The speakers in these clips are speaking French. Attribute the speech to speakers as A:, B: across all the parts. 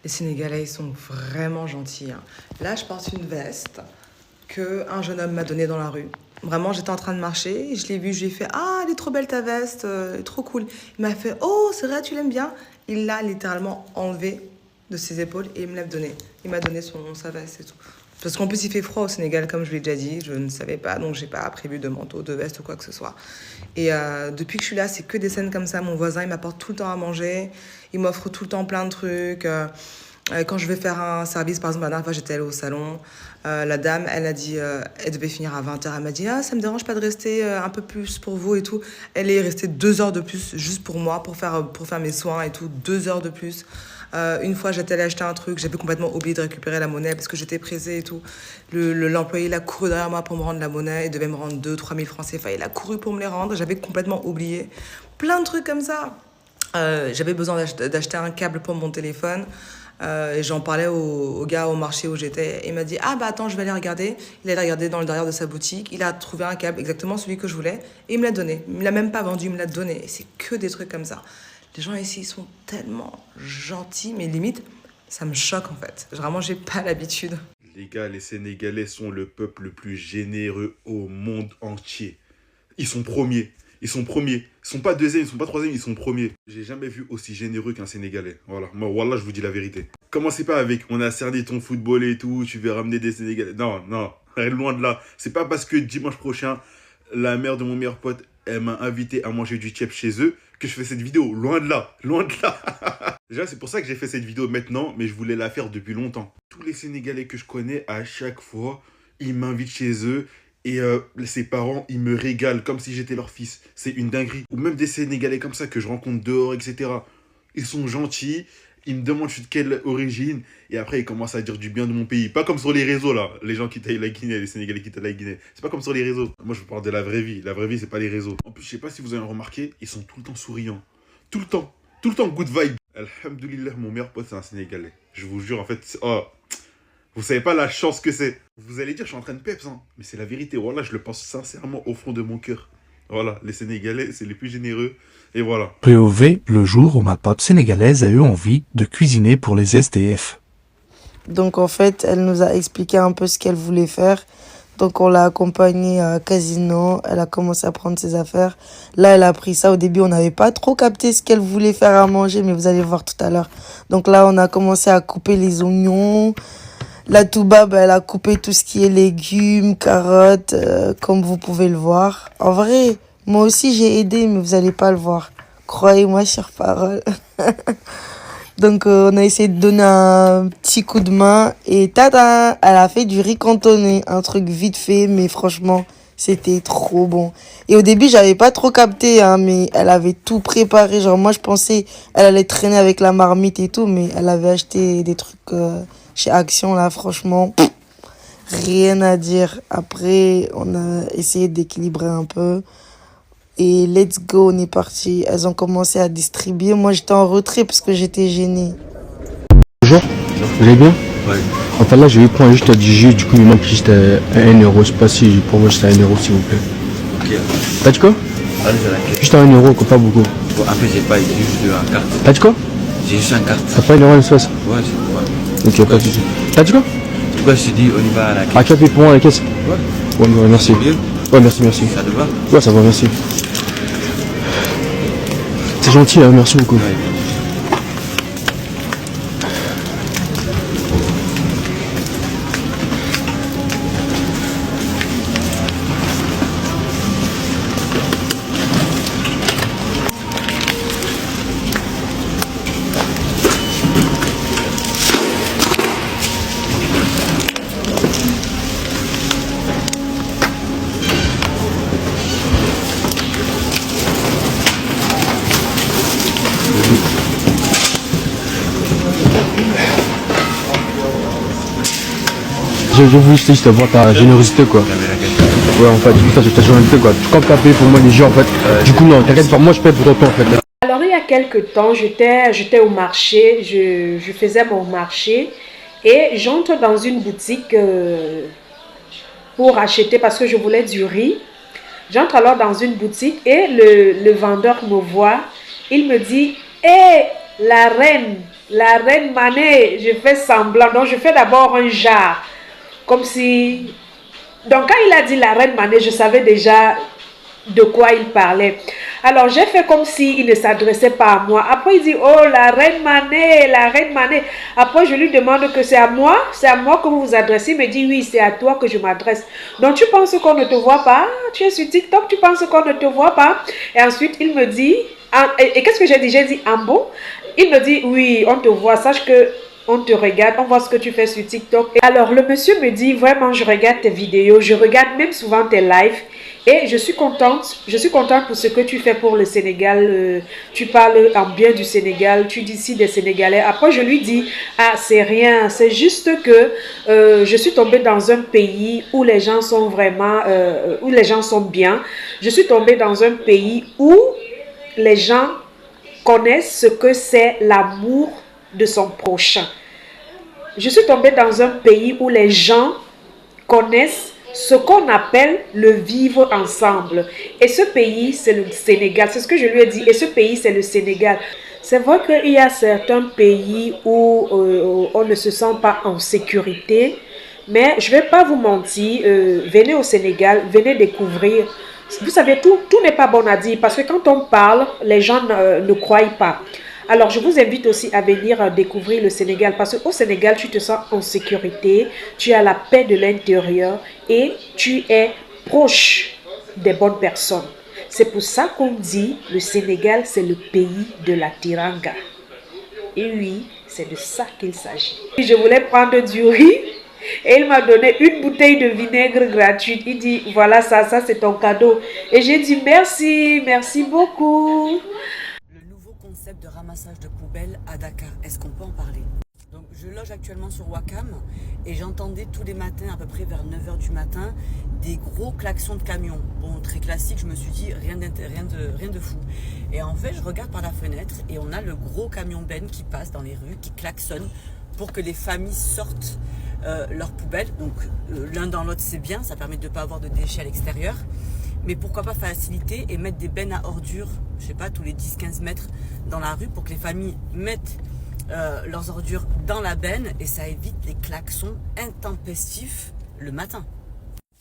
A: Les Sénégalais, ils sont vraiment gentils, hein. Là, je porte une veste qu'un jeune homme m'a donnée dans la rue. Vraiment, j'étais en train de marcher, je l'ai vu, je lui ai fait «Ah, elle est trop belle ta veste, elle est trop cool». Il m'a fait «Oh, c'est vrai, tu l'aimes bien?» Il l'a littéralement enlevé de ses épaules et il me l'a donné. Il m'a donné sa veste et tout. Parce qu'en plus, il fait froid au Sénégal, comme je l'ai déjà dit. Je ne savais pas, donc j'ai pas prévu de manteau, de veste ou quoi que ce soit. Et depuis que je suis là, c'est que des scènes comme ça. Mon voisin, il m'apporte tout le temps à manger. Il m'offre tout le temps plein de trucs. Quand je vais faire un service, par exemple, la dernière fois, j'étais allée au salon. La dame, elle a dit, elle devait finir à 20h. Elle m'a dit, ah, ça me dérange pas de rester un peu plus pour vous et tout. Elle est restée 2 heures de plus juste pour moi, pour faire mes soins et tout. 2 heures de plus. Une fois, j'étais allée acheter un truc, j'avais complètement oublié de récupérer la monnaie parce que j'étais pressée et tout. L'employé, il a couru derrière moi pour me rendre la monnaie. Il devait me rendre 2 000 3 000 francs CFA. Il a couru pour me les rendre. J'avais complètement oublié. Plein de trucs comme ça. J'avais besoin d'acheter un câble pour mon téléphone. Et j'en parlais au gars au marché où j'étais. Il m'a dit, ah bah attends, je vais aller regarder. Il allait regarder dans le derrière de sa boutique. Il a trouvé un câble, exactement celui que je voulais. Et il me l'a donné. Il me l'a même pas vendu, il me l'a donné. Et c'est que des trucs comme ça. Les gens ici, ils sont tellement gentils, mais limite, ça me choque en fait. Vraiment, j'ai pas l'habitude.
B: Les gars, les Sénégalais sont le peuple le plus généreux au monde entier. Ils sont premiers. Ils sont premiers. Ils sont pas deuxièmes, ils sont pas troisièmes, ils sont premiers. J'ai jamais vu aussi généreux qu'un Sénégalais. Voilà. Moi, wallah, je vous dis la vérité. Commencez pas avec on a cerné ton football et tout, tu veux ramener des Sénégalais. Non, non. Loin de là. C'est pas parce que dimanche prochain, la mère de mon meilleur pote, elle m'a invité à manger du tchèp chez eux que je fais cette vidéo. Loin de là. Loin de là. Déjà, c'est pour ça que j'ai fait cette vidéo maintenant, mais je voulais la faire depuis longtemps. Tous les Sénégalais que je connais, à chaque fois, ils m'invitent chez eux. Et ses parents, ils me régalent comme si j'étais leur fils. C'est une dinguerie. Ou même des Sénégalais comme ça que je rencontre dehors, etc. Ils sont gentils. Ils me demandent je suis de quelle origine. Et après, ils commencent à dire du bien de mon pays. Pas comme sur les réseaux, là. Les gens qui taillent la Guinée, les Sénégalais qui taillent la Guinée. C'est pas comme sur les réseaux. Moi, je vous parle de la vraie vie. La vraie vie, c'est pas les réseaux. En plus, je sais pas si vous avez remarqué, ils sont tout le temps souriants. Tout le temps. Tout le temps good vibe. Alhamdoulilah, mon meilleur pote, c'est un Sénégalais. Je vous jure, en fait, oh, vous savez pas la chance que c'est. Vous allez dire, je suis en train de peps, hein. Mais c'est la vérité. Voilà, je le pense sincèrement au fond de mon cœur. Voilà, les Sénégalais, c'est les plus généreux. Et voilà.
C: Réové, le jour où ma pote sénégalaise a eu envie de cuisiner pour les SDF.
D: Donc en fait, elle nous a expliqué un peu ce qu'elle voulait faire. Donc on l'a accompagnée à Casino, elle a commencé à prendre ses affaires. Là, elle a pris ça. Au début, on n'avait pas trop capté ce qu'elle voulait faire à manger, mais vous allez voir tout à l'heure. Donc là, on a commencé à couper les oignons. La Touba, elle a coupé tout ce qui est légumes, carottes, comme vous pouvez le voir. En vrai, moi aussi j'ai aidé, mais vous allez pas le voir. Croyez-moi sur parole. Donc on a essayé de donner un petit coup de main et tada, elle a fait du riz cantonné, un truc vite fait, mais franchement, c'était trop bon. Et au début, j'avais pas trop capté, hein, mais elle avait tout préparé. Genre moi, je pensais elle allait traîner avec la marmite et tout, mais elle avait acheté des trucs chez Action là, franchement, rien à dire. Après, on a essayé d'équilibrer un peu. Et let's go, on est parti. Elles ont commencé à distribuer. Moi, j'étais en retrait parce que j'étais gênée.
E: Bonjour, vous allez bien? Ouais. Enfin là, je vais prendre juste du jus, du coup, il manque juste 1 euro. Je sais pas si pour moi, juste 1 euro, s'il vous plaît.
F: Ok.
E: T'as dit quoi?
F: Allez, j'ai la carte.
E: Juste 1 euro, quoi, pas beaucoup.
F: Bon, après, j'ai pas, j'ai juste la carte.
E: T'as dit quoi?
F: J'ai juste une carte.
E: T'as pas 1 euro en espace?
F: Ouais, c'est ouais.
E: Ok, pas de soucis. T'as dit quoi?
F: En tout cas, je te dis, on y va à la caisse.
E: Ah, tu as payé pour moi à la caisse?
F: Ouais.
E: Ouais, merci.
F: Mieux.
E: Ouais, merci, merci.
F: Ça te va?
E: Ouais, ça va, merci. C'est gentil, hein, merci beaucoup.
F: Ouais.
E: Je voulais juste voir ta générosité, quoi. Ouais, en fait, juste ta générosité, quoi. Quand t'as payé pour moi les jeux, en fait, du coup, non, t'inquiète pas, moi je paye pour toi, en fait.
G: Alors, il y a quelques temps, j'étais au marché, je faisais mon marché et j'entre dans une boutique pour acheter parce que je voulais du riz. J'entre alors dans une boutique et le vendeur me voit. Il me dit, hé, la reine, La reine Mané, je fais semblant. Donc, je fais d'abord un jar. Comme si... Donc, quand il a dit la reine Mané, je savais déjà de quoi il parlait. Alors, j'ai fait comme s'il ne s'adressait pas à moi. Après, il dit, oh, la reine Mané, la reine Mané. Après, je lui demande que c'est à moi que vous vous adressez. Il me dit, oui, c'est à toi que je m'adresse. Donc, tu penses qu'on ne te voit pas? Tu es sur TikTok, tu penses qu'on ne te voit pas? Et ensuite, il me dit, et qu'est-ce que j'ai dit? J'ai dit, en bon? Il me dit, oui, on te voit, sache que on te regarde, on voit ce que tu fais sur TikTok. Et alors, le monsieur me dit, vraiment, je regarde tes vidéos, je regarde même souvent tes lives. Et je suis contente pour ce que tu fais pour le Sénégal. Tu parles en bien du Sénégal, tu dis si des Sénégalais. Après, je lui dis, ah, c'est rien, c'est juste que je suis tombée dans un pays où les gens sont vraiment, où les gens sont bien. Je suis tombée dans un pays où les gens connaissent ce que c'est l'amour de son prochain. Je suis tombée dans un pays où les gens connaissent ce qu'on appelle le vivre ensemble. Et ce pays, c'est le Sénégal. C'est ce que je lui ai dit. Et ce pays, c'est le Sénégal. C'est vrai qu'il y a certains pays où on ne se sent pas en sécurité. Mais je ne vais pas vous mentir. Venez au Sénégal, venez découvrir. Vous savez, tout n'est pas bon à dire. Parce que quand on parle, les gens ne croient pas. Alors, je vous invite aussi à venir découvrir le Sénégal parce qu'au Sénégal, tu te sens en sécurité, tu as la paix de l'intérieur et tu es proche des bonnes personnes. C'est pour ça qu'on dit le Sénégal, c'est le pays de la Tiranga. Et oui, c'est de ça qu'il s'agit. Je voulais prendre du riz et il m'a donné une bouteille de vinaigre gratuite. Il dit, voilà, ça c'est ton cadeau. Et j'ai dit, merci, merci beaucoup.
H: De ramassage de poubelles à Dakar. Est-ce qu'on peut en parler? Donc, je loge actuellement sur Ouakam et j'entendais tous les matins, à peu près vers 9 h du matin, des gros klaxons de camions. Bon, très classique, je me suis dit rien de fou. Et en fait, je regarde par la fenêtre et on a le gros camion Ben qui passe dans les rues, qui klaxonne pour que les familles sortent leurs poubelles. Donc, l'un dans l'autre, c'est bien, ça permet de ne pas avoir de déchets à l'extérieur. Mais pourquoi pas faciliter et mettre des bennes à ordures, je sais pas, tous les 10-15 mètres dans la rue pour que les familles mettent leurs ordures dans la benne et ça évite les klaxons intempestifs le matin.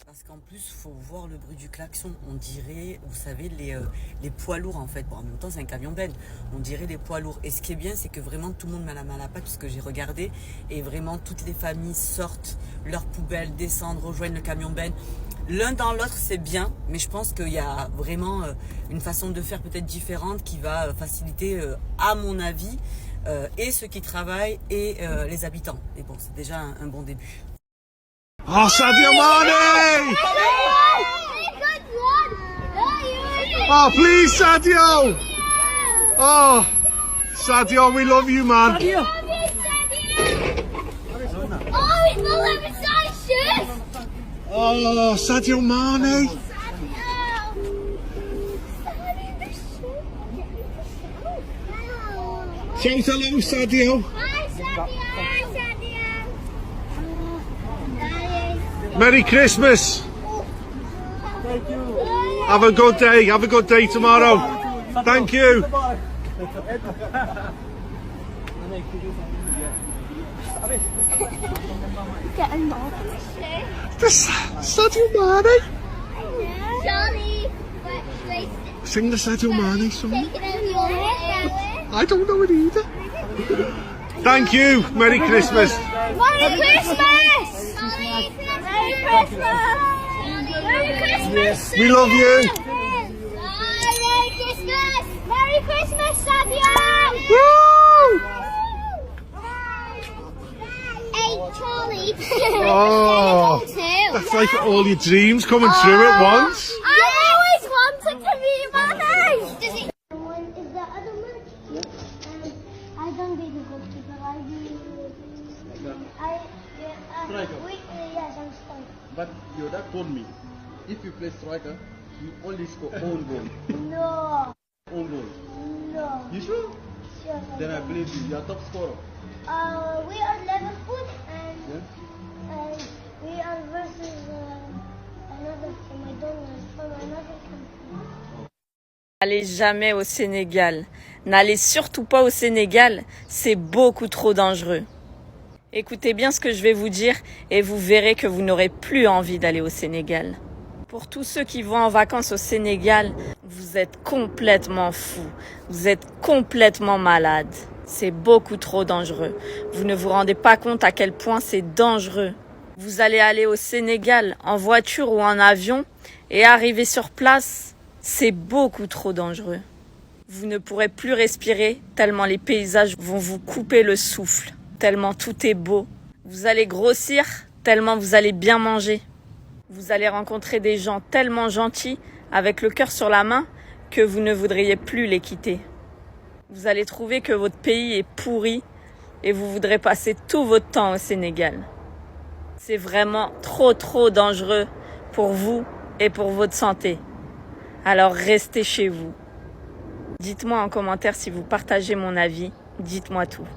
H: Parce qu'en plus, il faut voir le bruit du klaxon. On dirait, vous savez, les poids lourds en fait. Bon, en même temps, c'est un camion benne. On dirait les poids lourds. Et ce qui est bien, c'est que vraiment tout le monde met la main à la pâte puisque j'ai regardé et vraiment toutes les familles sortent leurs poubelles, descendent, rejoignent le camion benne. L'un dans l'autre, c'est bien, mais je pense qu'il y a vraiment une façon de faire peut-être différente qui va faciliter, à mon avis, et ceux qui travaillent et les habitants. Et bon, c'est déjà un bon début.
I: Oh, Sadio Mane! Oh, please, Sadio! Oh, Sadio, we love you, man.
J: Sadio! Oh, he's not like a size shirt!
I: Oh, Sadio Mane. Shout hello, Sadio.
J: Hi, Sadio.
I: Merry Christmas. Have a good day. Have a good day tomorrow. Thank you.
J: Getting more.
I: This Sadio Mane.
J: Charlie, wait.
I: Sing the Sadio Mane song.
J: Take it over your head.
I: I don't know it either. Thank you. Merry Christmas.
J: Merry Christmas! Merry Christmas! Merry Christmas!
I: We love you.
J: Merry Christmas! Merry Christmas, Sadio!
I: Woo!
J: Hey, Charlie.
I: Oh, that's like all your dreams coming true at once.
J: I always wanted to be Mane. Is the other one? I don't be the goalkeeper. Yes, I'm stuck.
K: But your dad told me, if you play striker, you only score own goal.
J: No.
K: Own goal.
J: No.
K: You sure?
J: Sure.
K: Then I believe you. You are top scorer.
J: We are Liverpool and we are versus another team. I don't know, from another country.
L: N'allez jamais au Sénégal. N'allez surtout pas au Sénégal, c'est beaucoup trop dangereux. Écoutez bien ce que je vais vous dire et vous verrez que vous n'aurez plus envie d'aller au Sénégal. Pour tous ceux qui vont en vacances au Sénégal, vous êtes complètement fous. Vous êtes complètement malades. C'est beaucoup trop dangereux. Vous ne vous rendez pas compte à quel point c'est dangereux. Vous allez aller au Sénégal en voiture ou en avion et arriver sur place, c'est beaucoup trop dangereux. Vous ne pourrez plus respirer tellement les paysages vont vous couper le souffle, tellement tout est beau. Vous allez grossir tellement vous allez bien manger. Vous allez rencontrer des gens tellement gentils, avec le cœur sur la main, que vous ne voudriez plus les quitter. Vous allez trouver que votre pays est pourri et vous voudrez passer tout votre temps au Sénégal. C'est vraiment trop dangereux pour vous et pour votre santé. Alors restez chez vous. Dites-moi en commentaire si vous partagez mon avis. Dites-moi tout.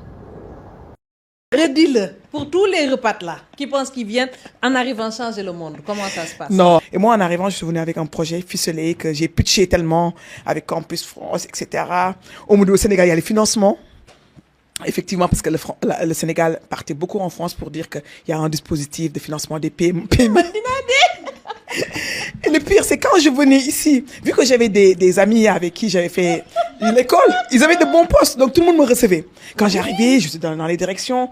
M: Redis-le pour tous les repas là qui pensent qu'ils viennent en arrivant changer le monde. Comment ça se passe?
N: Non. Et moi, en arrivant, je suis venu avec un projet ficelé que j'ai pitché tellement avec Campus France, etc. Au Sénégal, il y a les financements. Effectivement, parce que le Sénégal partait beaucoup en France pour dire qu'il y a un dispositif de financement des paiements. Et le pire, c'est quand je venais ici, vu que j'avais des amis avec qui j'avais fait l'école, ils avaient de bons postes, donc tout le monde me recevait. Quand j'arrivais, je suis dans les directions.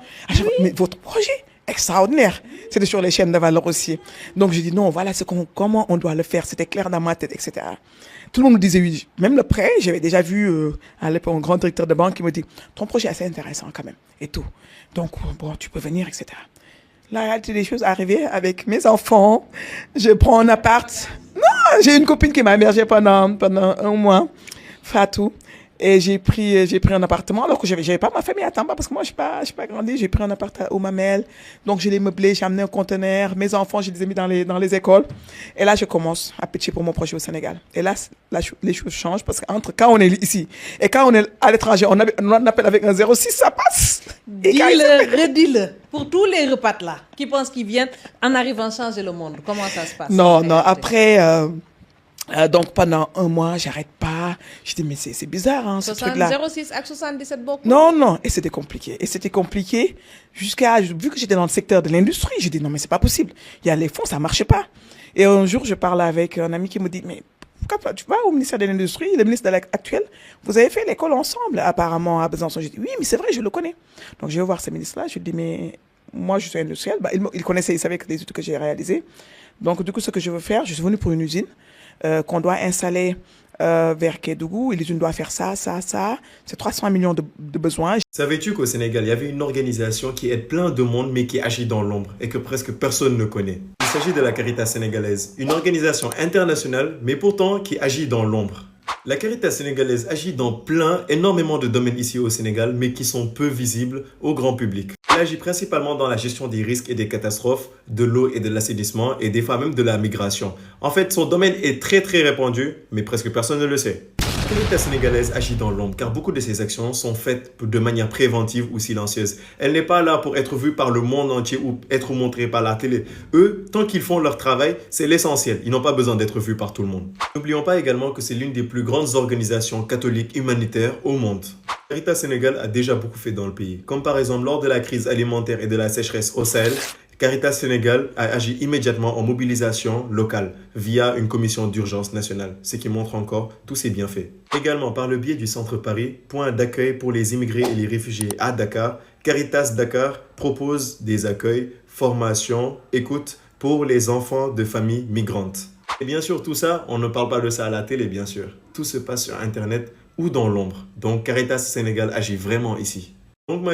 N: Mais votre projet, extraordinaire. C'était sur les chaînes de valeur aussi. Donc je dis non, voilà comment on doit le faire. C'était clair dans ma tête, etc. Tout le monde me disait oui. Même le prêt, j'avais déjà vu à l'époque un grand directeur de banque qui me dit ton projet est assez intéressant quand même et tout. Donc bon, tu peux venir, etc. La réalité des choses arrivait avec mes enfants. Je prends un appart. Non, j'ai une copine qui m'a hébergée pendant un mois, Fatou. Et j'ai pris un appartement alors que j'avais pas ma famille à Tamba parce que moi je suis pas grandi. J'ai pris un appart au Mamel. Donc je l'ai meublé, j'ai amené un conteneur. Mes enfants, je les ai mis dans les écoles. Et là je commence à pitcher pour mon projet au Sénégal. Et là les choses changent parce qu'entre quand on est ici et quand on est à l'étranger, on appelle avec un 06, ça passe.
M: Redis-le pour tous les repas là qui pensent qu'ils viennent en arrivant changer le monde. Comment ça se passe?
N: Non, après donc pendant un mois, j'arrête pas. Je dis mais c'est bizarre hein, ce truc-là.
M: 06 ak 77 beaucoup.
N: Non, et c'était compliqué jusqu'à vu que j'étais dans le secteur de l'industrie, j'ai dit non mais c'est pas possible. Il y a les fonds, ça marchait pas. Et un jour, je parlais avec un ami qui me dit mais pourquoi tu vas au ministère de l'Industrie, le ministre actuel, vous avez fait l'école ensemble apparemment à Besançon. J'ai dit oui, mais c'est vrai, je le connais. Donc je vais voir ce ministre-là, je lui dis mais moi je suis industriel, il connaissait, il savait que les études que j'ai réalisées. Donc du coup ce que je veux faire, je suis venu pour une usine qu'on doit installer vers Kédougou, et l'usine doit faire ça. C'est 300 millions de besoins.
O: Savais-tu qu'au Sénégal, il y avait une organisation qui aide plein de monde mais qui agit dans l'ombre et que presque personne ne connaît? Il s'agit de la Caritas sénégalaise, une organisation internationale mais pourtant qui agit dans l'ombre. La Caritas sénégalaise agit dans énormément de domaines ici au Sénégal mais qui sont peu visibles au grand public. Elle agit principalement dans la gestion des risques et des catastrophes, de l'eau et de l'assainissement et des fois même de la migration. En fait, son domaine est très répandu mais presque personne ne le sait. La Caritas sénégalaise agit dans l'ombre car beaucoup de ses actions sont faites de manière préventive ou silencieuse. Elle n'est pas là pour être vue par le monde entier ou être montrée par la télé. Eux, tant qu'ils font leur travail, c'est l'essentiel. Ils n'ont pas besoin d'être vus par tout le monde. N'oublions pas également que c'est l'une des plus grandes organisations catholiques humanitaires au monde. Caritas Sénégal a déjà beaucoup fait dans le pays, comme par exemple lors de la crise alimentaire et de la sécheresse au Sahel. Caritas Sénégal a agi immédiatement en mobilisation locale via une commission d'urgence nationale, ce qui montre encore tous ses bienfaits. Également par le biais du Centre Paris, point d'accueil pour les immigrés et les réfugiés à Dakar, Caritas Dakar propose des accueils, formations, écoute pour les enfants de familles migrantes. Et bien sûr, tout ça, on ne parle pas de ça à la télé, bien sûr. Tout se passe sur Internet ou dans l'ombre. Donc Caritas Sénégal agit vraiment ici. Donc,